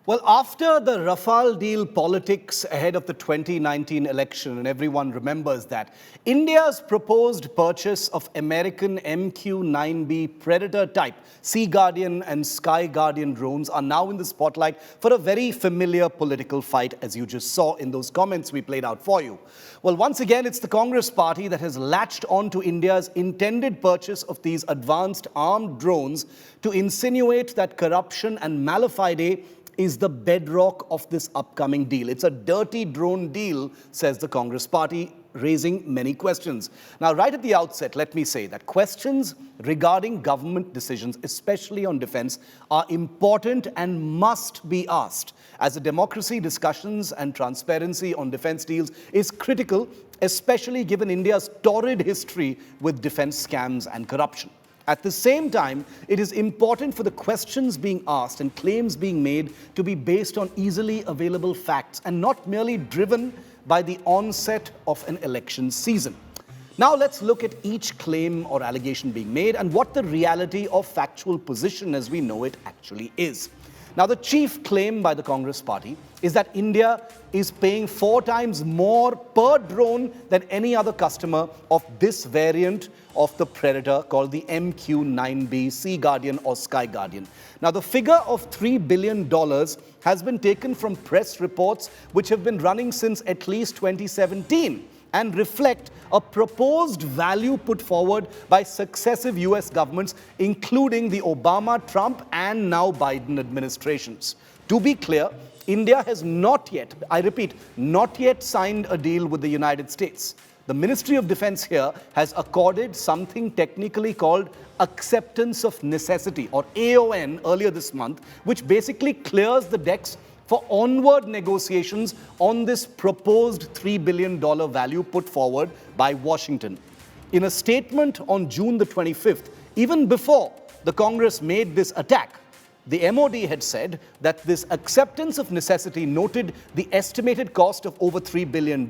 Well, after the Rafale deal politics ahead of the 2019 election, and everyone remembers that, India's proposed purchase of American MQ-9B Predator-type Sea Guardian and Sky Guardian drones are now in the spotlight for a very familiar political fight, as you just saw in those comments we played out for you. Well, once again, it's the Congress party that has latched on to India's intended purchase of these advanced armed drones to insinuate that corruption and malafide is the bedrock of this upcoming deal. It's a dirty drone deal, says the Congress party, raising many questions. Now, right at the outset, let me say that questions regarding government decisions, especially on defense, are important and must be asked. As a democracy, discussions and transparency on defense deals is critical, especially given India's torrid history with defense scams and corruption. At the same time, it is important for the questions being asked and claims being made to be based on easily available facts and not merely driven by the onset of an election season. Now let's look at each claim or allegation being made and what the reality of factual position as we know it actually is. Now, the chief claim by the Congress party is that India is paying 4 times more per drone than any other customer of this variant of the Predator called the MQ-9B Sea Guardian or Sky Guardian. Now, the figure of $3 billion has been taken from press reports which have been running since at least 2017 and reflect a proposed value put forward by successive US governments, including the Obama, Trump, and now Biden administrations. To be clear, India has not yet, I repeat, not yet signed a deal with the United States. The Ministry of Defense here has accorded something technically called acceptance of necessity, or AON, earlier this month, which basically clears the decks for onward negotiations on this proposed $3 billion value put forward by Washington. In a statement on June the 25th, even before the Congress made this attack, the MOD had said that this acceptance of necessity noted the estimated cost of over $3 billion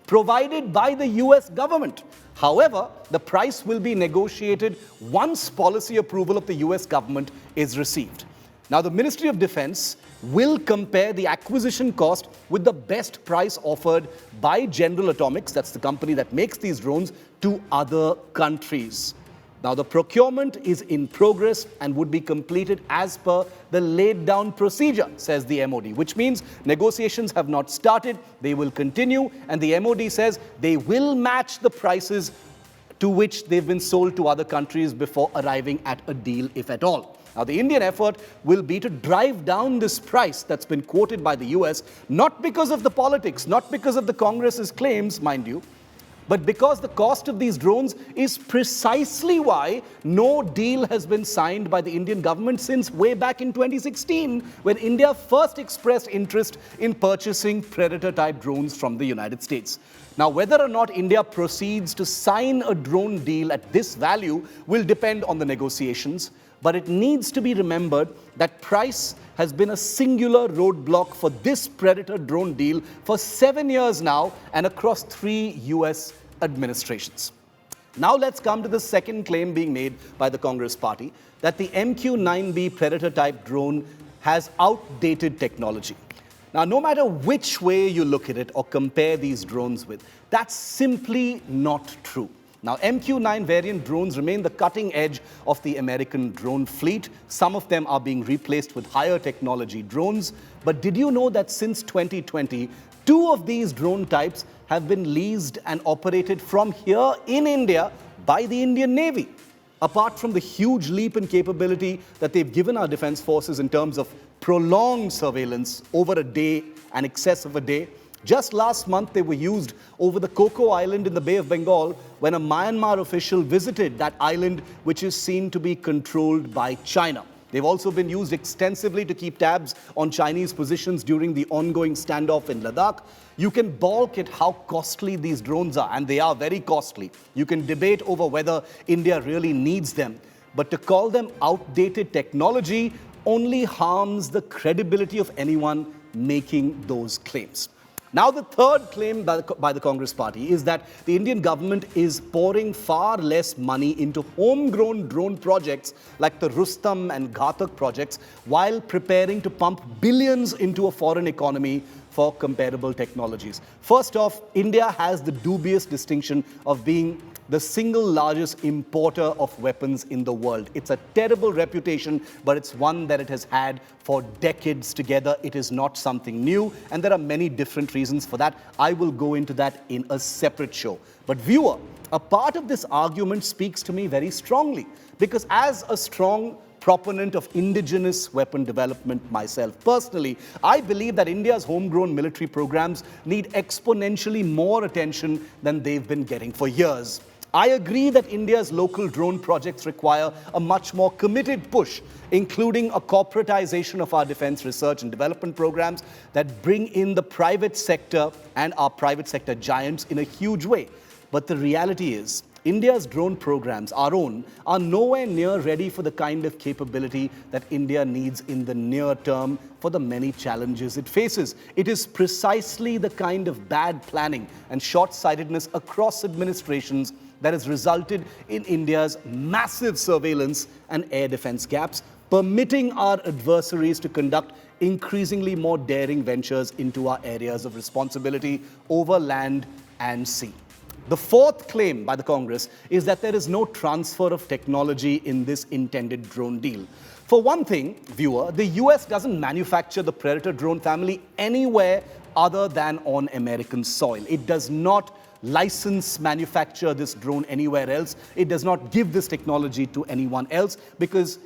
provided by the US government. However, the price will be negotiated once policy approval of the US government is received. Now, the Ministry of Defense will compare the acquisition cost with the best price offered by General Atomics, that's the company that makes these drones, to other countries. Now, the procurement is in progress and would be completed as per the laid down procedure, says the MOD, which means negotiations have not started, they will continue, and the MOD says they will match the prices to which they've been sold to other countries before arriving at a deal, if at all. Now, the Indian effort will be to drive down this price that's been quoted by the US, not because of the politics, not because of the Congress's claims, mind you, but because the cost of these drones is precisely why no deal has been signed by the Indian government since way back in 2016, when India first expressed interest in purchasing Predator-type drones from the United States. Now, whether or not India proceeds to sign a drone deal at this value will depend on the negotiations, but it needs to be remembered that price has been a singular roadblock for this Predator drone deal for 7 years now and across 3 US administrations. Now let's come to the second claim being made by the Congress party, that the MQ-9B Predator-type drone has outdated technology. Now, no matter which way you look at it or compare these drones with, that's simply not true. Now, MQ-9 variant drones remain the cutting edge of the American drone fleet. Some of them are being replaced with higher technology drones. But did you know that since 2020, 2 of these drone types have been leased and operated from here in India by the Indian Navy? Apart from the huge leap in capability that they've given our defense forces in terms of prolonged surveillance over a day and excess of a day, just last month, they were used over the Coco Island in the Bay of Bengal when a Myanmar official visited that island, which is seen to be controlled by China. They've also been used extensively to keep tabs on Chinese positions during the ongoing standoff in Ladakh. You can balk at how costly these drones are, and they are very costly. You can debate over whether India really needs them. But to call them outdated technology only harms the credibility of anyone making those claims. Now, the third claim by the Congress party is that the Indian government is pouring far less money into homegrown drone projects like the Rustam and Ghatak projects while preparing to pump billions into a foreign economy for comparable technologies. First off, India has the dubious distinction of being the single largest importer of weapons in the world. It's a terrible reputation, but it's one that it has had for decades together. It is not something new, and there are many different reasons for that. I will go into that in a separate show. But viewer, a part of this argument speaks to me very strongly, because as a strong proponent of indigenous weapon development myself personally, I believe that India's homegrown military programs need exponentially more attention than they've been getting for years. I agree that India's local drone projects require a much more committed push, including a corporatization of our defense research and development programs that bring in the private sector and our private sector giants in a huge way. But the reality is, India's drone programs, our own, are nowhere near ready for the kind of capability that India needs in the near term for the many challenges it faces. It is precisely the kind of bad planning and short-sightedness across administrations that has resulted in India's massive surveillance and air defense gaps, permitting our adversaries to conduct increasingly more daring ventures into our areas of responsibility over land and sea. The fourth claim by the Congress is that there is no transfer of technology in this intended drone deal. For one thing, viewer, the US doesn't manufacture the Predator drone family anywhere other than on American soil. It does not license manufacture this drone anywhere else. It does not give this technology to anyone else because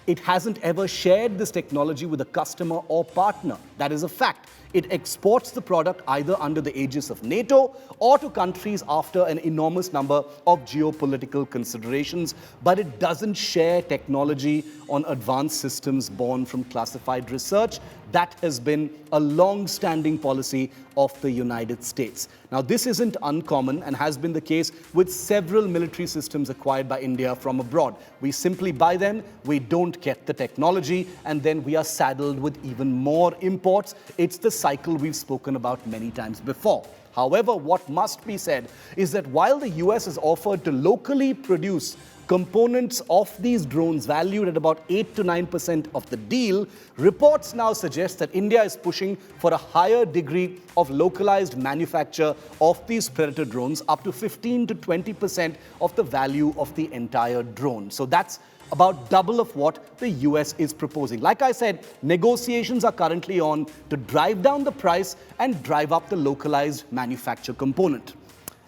it hasn't ever shared this technology with a customer or partner. That is a fact. It exports the product either under the aegis of NATO or to countries after an enormous number of geopolitical considerations, but it doesn't share technology on advanced systems born from classified research. That has been a long-standing policy of the United States. Now, this isn't uncommon and has been the case with several military systems acquired by India from abroad. We simply buy them, we don't get the technology, and then we are saddled with even more imports. It's the cycle we've spoken about many times before. However, what must be said is that while the US has offered to locally produce components of these drones valued at about 8 to 9% of the deal, reports now suggest that India is pushing for a higher degree of localized manufacture of these Predator drones, up to 15 to 20% of the value of the entire drone. So that's about double of what the US is proposing. Like I said, negotiations are currently on to drive down the price and drive up the localized manufacture component.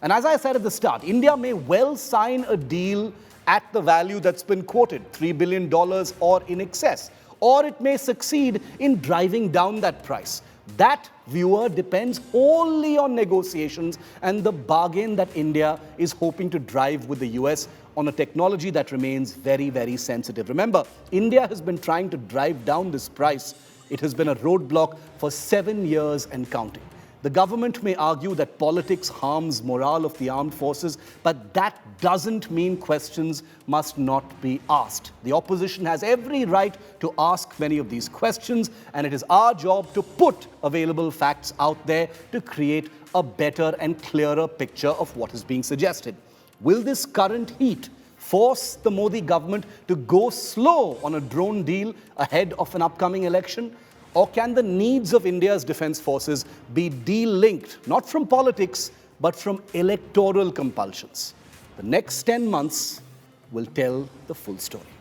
And as I said at the start, India may well sign a deal at the value that's been quoted, $3 billion or in excess, or it may succeed in driving down that price. That, viewer, depends only on negotiations and the bargain that India is hoping to drive with the US on a technology that remains very, very sensitive. Remember, India has been trying to drive down this price. It has been a roadblock for 7 years and counting. The government may argue that politics harms morale of the armed forces, but that doesn't mean questions must not be asked. The opposition has every right to ask many of these questions, and it is our job to put available facts out there to create a better and clearer picture of what is being suggested. Will this current heat force the Modi government to go slow on a drone deal ahead of an upcoming election? Or can the needs of India's defense forces be de-linked, not from politics, but from electoral compulsions? The next 10 months will tell the full story.